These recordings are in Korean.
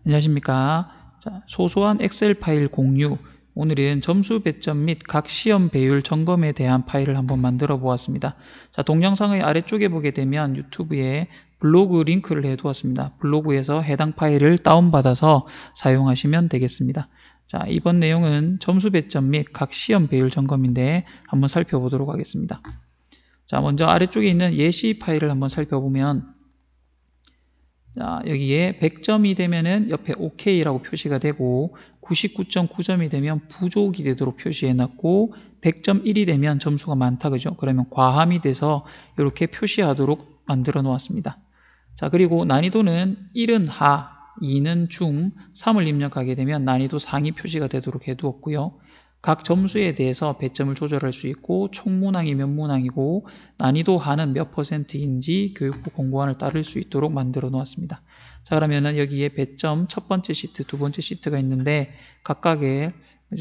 안녕하십니까. 자, 소소한 엑셀 파일 공유. 오늘은 점수 배점 및 각 시험 배율 점검에 대한 파일을 한번 만들어 보았습니다. 자, 동영상의 아래쪽에 보게 되면 유튜브에 블로그 링크를 해 두었습니다. 블로그에서 해당 파일을 다운받아서 사용하시면 되겠습니다. 자, 이번 내용은 점수 배점 및 각 시험 배율 점검인데 한번 살펴보도록 하겠습니다. 자, 먼저 아래쪽에 있는 예시 파일을 한번 살펴보면, 자, 여기에 100점이 되면은 옆에 OK라고 표시가 되고 99.9점이 되면 부족이 되도록 표시해 놨고 100.1이 되면 점수가 많다, 그죠? 그러면 과함이 돼서 이렇게 표시하도록 만들어 놓았습니다. 자, 그리고 난이도는 1은 하, 2는 중, 3을 입력하게 되면 난이도 상위 표시가 되도록 해두었고요. 각 점수에 대해서 배점을 조절할 수 있고 총 문항이 몇 문항이고 난이도 하는 몇 %인지 교육부 공고안을 따를 수 있도록 만들어 놓았습니다. 자, 그러면은 여기에 배점 첫 번째 시트, 두 번째 시트가 있는데 각각의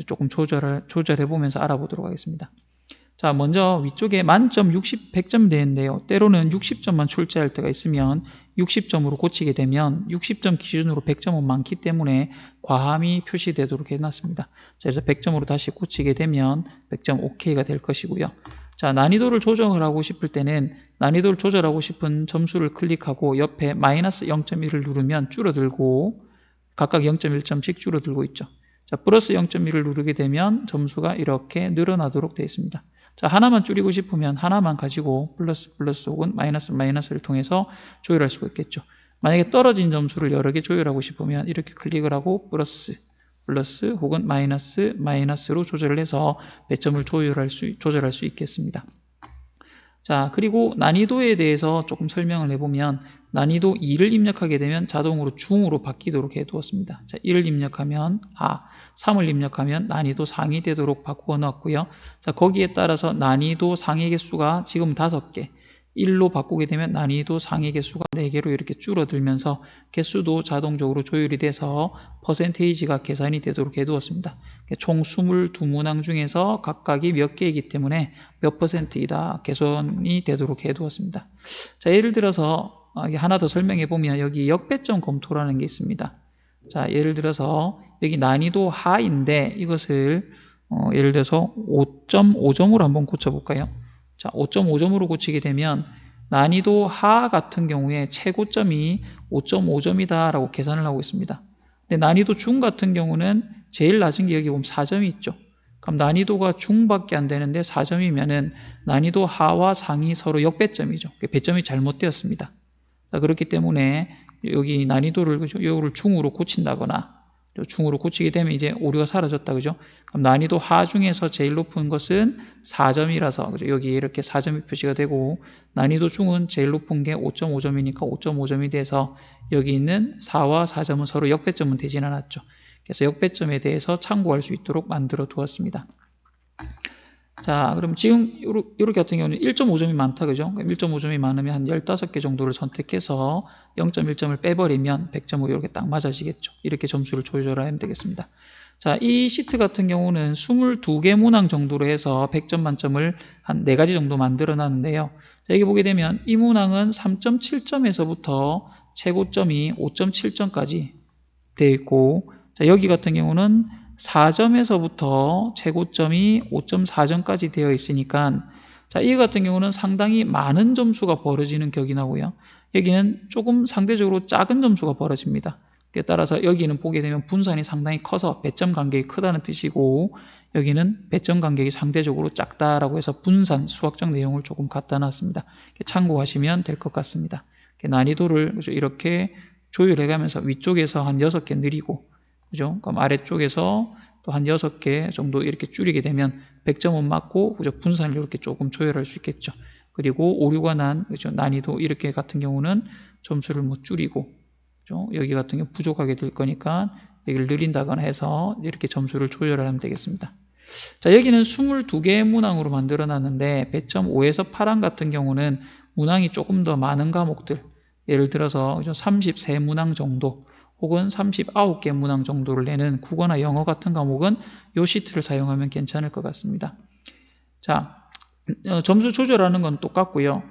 조금 조절해 보면서 알아보도록 하겠습니다. 자, 먼저 위쪽에 만점 60, 100점 되는데요. 때로는 60점만 출제할 때가 있으면 60점으로 고치게 되면 60점 기준으로 100점은 많기 때문에 과함이 표시되도록 해놨습니다. 자, 그래서 100점으로 다시 고치게 되면 100점 OK가 될 것이고요. 자, 난이도를 조정하고 싶을 때는 난이도를 조절하고 싶은 점수를 클릭하고 옆에 마이너스 0.1을 누르면 줄어들고 각각 0.1점씩 줄어들고 있죠. 자, 플러스 0.1을 누르게 되면 점수가 이렇게 늘어나도록 되어 있습니다. 자, 하나만 줄이고 싶으면 하나만 가지고 플러스 플러스 혹은 마이너스 마이너스를 통해서 조율할 수가 있겠죠. 만약에 떨어진 점수를 여러 개 조율하고 싶으면 이렇게 클릭을 하고 플러스 플러스 혹은 마이너스 마이너스로 조절을 해서 배점을 조절할 수 있겠습니다. 자, 그리고 난이도에 대해서 조금 설명을 해보면 난이도 2를 입력하게 되면 자동으로 중으로 바뀌도록 해두었습니다. 자, 1을 입력하면 하, 3을 입력하면 난이도 상이 되도록 바꾸어 놨고요. 자, 거기에 따라서 난이도 상의 개수가 지금 5개, 1로 바꾸게 되면 난이도 상의 개수가 4개로 이렇게 줄어들면서 개수도 자동적으로 조율이 돼서 퍼센테이지가 계산이 되도록 해두었습니다. 총 22문항 중에서 각각이 몇 개이기 때문에 몇 %이다 개선이 되도록 해두었습니다. 자, 예를 들어서 하나 더 설명해 보면 여기 역배점 검토라는 게 있습니다. 자, 예를 들어서 여기 난이도 하인데 이것을 예를 들어서 5.5점으로 한번 고쳐볼까요? 자, 5.5점으로 고치게 되면 난이도 하 같은 경우에 최고점이 5.5점이다 라고 계산을 하고 있습니다. 근데 난이도 중 같은 경우는 제일 낮은 게 여기 보면 4점이 있죠. 그럼 난이도가 중밖에 안 되는데 4점이면은 난이도 하와 상이 서로 역배점이죠. 배점이 잘못되었습니다. 자, 그렇기 때문에 여기 난이도를 요거를 중으로 고친다거나 중으로 고치게 되면 이제 오류가 사라졌다, 그죠? 그럼 난이도 하 중에서 제일 높은 것은 4점이라서 그죠? 여기 이렇게 4점이 표시가 되고 난이도 중은 제일 높은 게 5.5점이니까 5.5점이 돼서 여기 있는 4와 4점은 서로 역배점은 되진 않았죠. 그래서 역배점에 대해서 참고할 수 있도록 만들어 두었습니다. 자, 그럼 지금 이렇게 같은 경우는 1.5점이 많다, 그죠? 1.5점이 많으면 한 15개 정도를 선택해서 0.1점을 빼버리면 100점으로 이렇게 딱 맞아지겠죠. 이렇게 점수를 조절하면 되겠습니다. 자, 이 시트 같은 경우는 22개 문항 정도로 해서 100점 만점을 한 4가지 정도 만들어 놨는데요. 자, 여기 보게 되면 이 문항은 3.7점에서부터 최고점이 5.7점까지 되어 있고, 자, 여기 같은 경우는 4점에서부터 최고점이 5.4점까지 되어 있으니까, 자, 이 같은 경우는 상당히 많은 점수가 벌어지는 격이 나고요. 여기는 조금 상대적으로 작은 점수가 벌어집니다. 그에 따라서 여기는 보게 되면 분산이 상당히 커서 배점 간격이 크다는 뜻이고, 여기는 배점 간격이 상대적으로 작다라고 해서 분산, 수학적 내용을 조금 갖다 놨습니다. 참고하시면 될 것 같습니다. 난이도를 이렇게 조율해가면서 위쪽에서 한 6개 느리고, 그죠? 그럼 아래쪽에서 또 한 6개 정도 이렇게 줄이게 되면 100점은 맞고, 그죠? 분산을 이렇게 조금 조율할 수 있겠죠. 그리고 오류가 난, 그죠? 난이도 이렇게 같은 경우는 점수를 못 줄이고, 그죠? 여기 같은 경우 부족하게 될 거니까 여기를 늘린다거나 해서 이렇게 점수를 조절하면 되겠습니다. 자, 여기는 22개의 문항으로 만들어 놨는데 배점 5에서 8항 같은 경우는 문항이 조금 더 많은 과목들, 예를 들어서 33문항 정도 혹은 39개 문항 정도를 내는 국어나 영어 같은 과목은 이 시트를 사용하면 괜찮을 것 같습니다. 자, 점수 조절하는 건 똑같고요.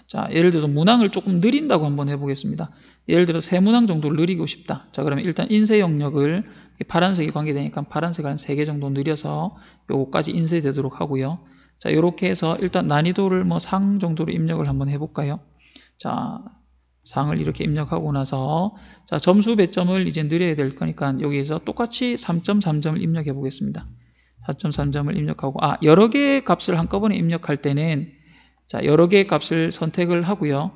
자, 예를 들어서 문항을 조금 느린다고 한번 해보겠습니다. 예를 들어 세 문항 정도를 느리고 싶다. 자, 그러면 일단 인쇄 영역을 파란색이 관계되니까 파란색을 한 3개 정도 느려서 요거까지 인쇄되도록 하고요. 자, 요렇게 해서 일단 난이도를 뭐 상 정도로 입력을 한번 해볼까요? 자, 상을 이렇게 입력하고 나서 자, 점수 배점을 이제 늘려야 될 거니까 여기에서 똑같이 3.3점을 입력해 보겠습니다. 4.3점을 입력하고 여러 개의 값을 한꺼번에 입력할 때는 자, 여러 개의 값을 선택을 하고요.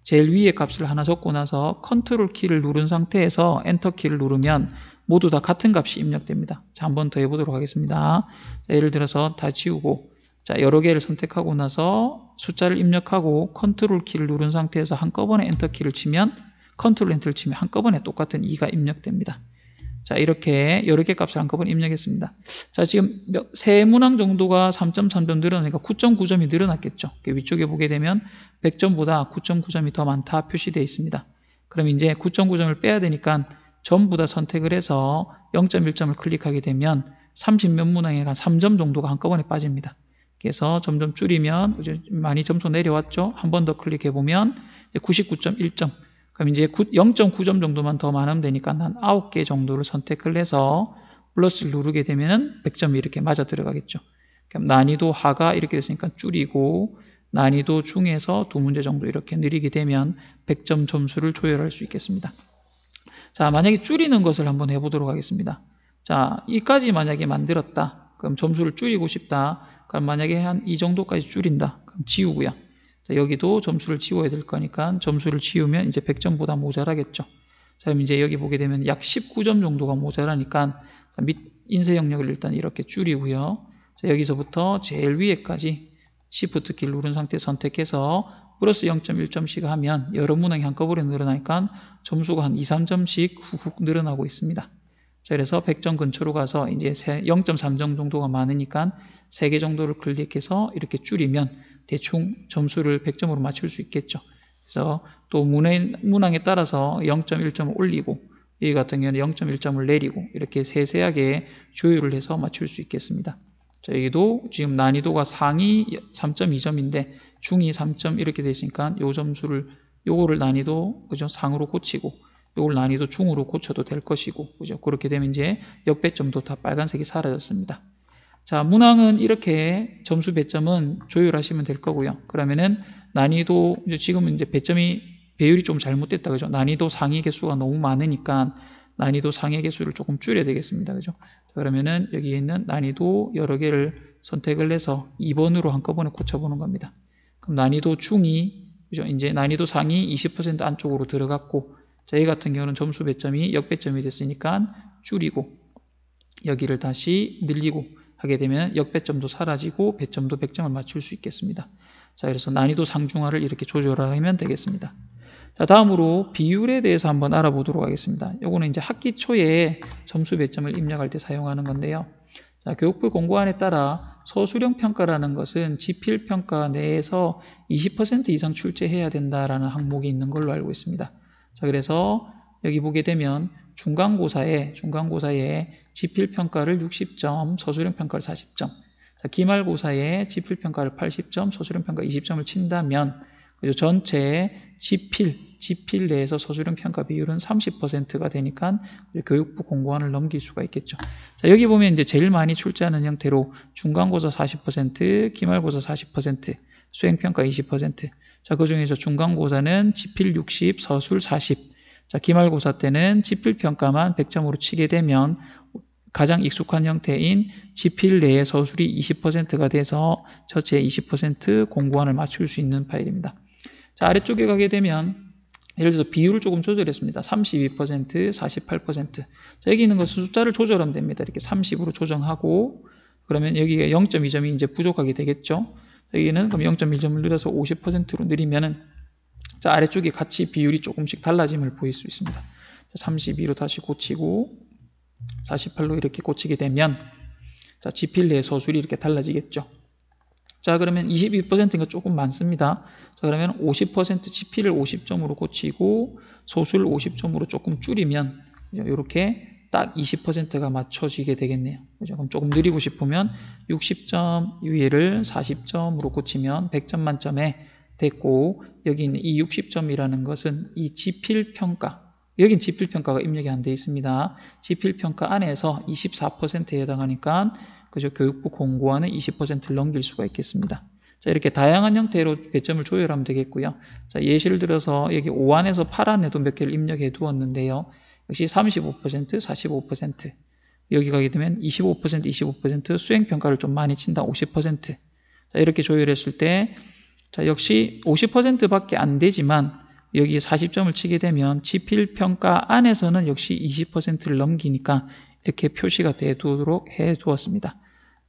제일 위에 값을 하나 적고 나서 컨트롤 키를 누른 상태에서 엔터 키를 누르면 모두 다 같은 값이 입력됩니다. 자, 한 번 더 해보도록 하겠습니다. 자, 예를 들어서 다 지우고 자, 여러 개를 선택하고 나서 숫자를 입력하고 컨트롤 키를 누른 상태에서 한꺼번에 엔터 키를 치면 컨트롤 엔터를 치면 한꺼번에 똑같은 2가 입력됩니다. 자, 이렇게 여러 개 값을 한꺼번에 입력했습니다. 자, 지금 세 문항 정도가 3.3점 늘어나니까 9.9점이 늘어났겠죠. 위쪽에 보게 되면 100점보다 9.9점이 더 많다 표시되어 있습니다. 그럼 이제 9.9점을 빼야 되니까 전부 다 선택을 해서 0.1점을 클릭하게 되면 30몇 문항에 한 3점 정도가 한꺼번에 빠집니다. 그래서 점점 줄이면 이제 많이 점수 내려왔죠. 한 번 더 클릭해 보면 99.1점. 그럼 이제 0.9점 정도만 더 많으면 되니까 한 9개 정도를 선택을 해서 플러스를 누르게 되면 100점이 이렇게 맞아 들어가겠죠. 그럼 난이도 하가 이렇게 됐으니까 줄이고 난이도 중에서 2문제 정도 이렇게 느리게 되면 100점 점수를 조율할 수 있겠습니다. 자, 만약에 줄이는 것을 한번 해보도록 하겠습니다. 자, 이까지 만약에 만들었다. 그럼 점수를 줄이고 싶다. 그럼 만약에 한 이 정도까지 줄인다. 그럼 지우고요. 자, 여기도 점수를 지워야 될 거니까 점수를 지우면 이제 100점보다 모자라겠죠. 자, 그럼 이제 여기 보게 되면 약 19점 정도가 모자라니까 밑 인쇄 영역을 일단 이렇게 줄이고요. 자, 여기서부터 제일 위에까지 Shift 키를 누른 상태 선택해서 플러스 0.1점씩 하면 여러 문항이 한꺼번에 늘어나니까 점수가 한 2, 3점씩 훅훅 늘어나고 있습니다. 자, 그래서 100점 근처로 가서 이제 0.3점 정도가 많으니까 3개 정도를 클릭해서 이렇게 줄이면 대충 점수를 100점으로 맞출 수 있겠죠. 그래서 또 문항에 따라서 0.1점을 올리고 여기 같은 경우는 0.1점을 내리고 이렇게 세세하게 조율을 해서 맞출 수 있겠습니다. 자, 여기도 지금 난이도가 상이 3.2점인데 중이 3점 이렇게 되어 있으니까 요 점수를 요거를 난이도 그죠? 상으로 고치고 요걸 난이도 중으로 고쳐도 될 것이고 그죠? 그렇게 되면 이제 역배점도 다 빨간색이 사라졌습니다. 자, 문항은 이렇게 점수 배점은 조율하시면 될 거고요. 그러면은 난이도 지금은 이제 배율이 좀 잘못됐다 그죠? 난이도 상위 개수가 너무 많으니까 난이도 상위 개수를 조금 줄여야 되겠습니다. 그죠? 자, 그러면은 여기에 있는 난이도 여러 개를 선택을 해서 2번으로 한꺼번에 고쳐보는 겁니다. 그럼 난이도 중이 그죠? 이제 난이도 상위 20% 안쪽으로 들어갔고 저희 같은 경우는 점수 배점이 역배점이 됐으니까 줄이고 여기를 다시 늘리고 하게 되면 역배점도 사라지고 배점도 100점을 맞출 수 있겠습니다. 자, 그래서 난이도 상중하를 이렇게 조절하면 되겠습니다. 자, 다음으로 비율에 대해서 한번 알아보도록 하겠습니다. 요거는 이제 학기 초에 점수 배점을 입력할 때 사용하는 건데요. 자, 교육부 공고안에 따라 서술형 평가라는 것은 지필 평가 내에서 20% 이상 출제해야 된다라는 항목이 있는 걸로 알고 있습니다. 자, 그래서 여기 보게 되면 중간고사에 지필평가를 60점, 서술형평가를 40점, 자, 기말고사에 지필평가를 80점, 서술형평가 20점을 친다면 전체 지필 내에서 서술형평가 비율은 30%가 되니까 교육부 공고안을 넘길 수가 있겠죠. 자, 여기 보면 이제 제일 많이 출제하는 형태로 중간고사 40%, 기말고사 40%, 수행평가 20%. 자, 그 중에서 중간고사는 지필 60, 서술 40. 자, 기말고사 때는 지필평가만 100점으로 치게 되면 가장 익숙한 형태인 지필 내에 서술이 20%가 돼서 전체 20% 공고안을 맞출 수 있는 파일입니다. 자, 아래쪽에 가게 되면 예를 들어서 비율을 조금 조절했습니다. 32%, 48%. 자, 여기 있는 것은 숫자를 조절하면 됩니다. 이렇게 30으로 조정하고 그러면 여기가 0.2점이 이제 부족하게 되겠죠. 여기는 그럼 0.1점을 늘려서 50%로 늘리면은 자, 아래쪽에 같이 비율이 조금씩 달라짐을 보일 수 있습니다. 32로 다시 고치고 48로 이렇게 고치게 되면 자, 지필 내 서술이 이렇게 달라지겠죠. 자, 그러면 22%가 조금 많습니다. 자, 그러면 50% 지필을 50점으로 고치고 소수를 50점으로 조금 줄이면 이렇게 딱 20%가 맞춰지게 되겠네요. 그죠? 그럼 조금 느리고 싶으면 60점 위에를 40점으로 고치면 100점 만점에 됐고, 여기 있는 이 60점이라는 것은 이 지필평가, 여긴 지필평가가 입력이 안 되어 있습니다. 지필평가 안에서 24%에 해당하니까 그죠? 교육부 공고와는 20%를 넘길 수가 있겠습니다. 자, 이렇게 다양한 형태로 배점을 조율하면 되겠고요. 자, 예시를 들어서 여기 5안에서 8안에도 몇 개를 입력해 두었는데요. 역시 35%, 45%. 여기 가게 되면 25%, 25%, 수행평가를 좀 많이 친다, 50%. 자, 이렇게 조율했을 때, 자, 역시 50%밖에 안 되지만, 여기 40점을 치게 되면 지필평가 안에서는 역시 20%를 넘기니까 이렇게 표시가 되도록 해 두었습니다.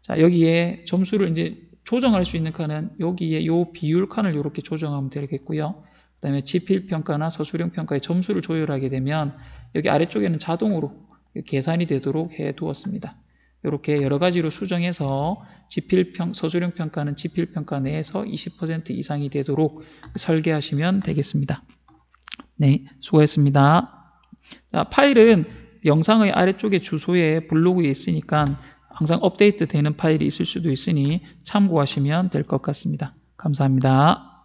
자, 여기에 점수를 이제 조정할 수 있는 칸은 여기에 요 비율 칸을 이렇게 조정하면 되겠고요. 그 다음에 지필평가나 서술형평가의 점수를 조율하게 되면 여기 아래쪽에는 자동으로 계산이 되도록 해 두었습니다. 이렇게 여러 가지로 수정해서 서술형평가는 지필평가 내에서 20% 이상이 되도록 설계하시면 되겠습니다. 네, 수고했습니다. 자, 파일은 영상의 아래쪽에 주소에 블로그에 있으니까 항상 업데이트 되는 파일이 있을 수도 있으니 참고하시면 될 것 같습니다. 감사합니다.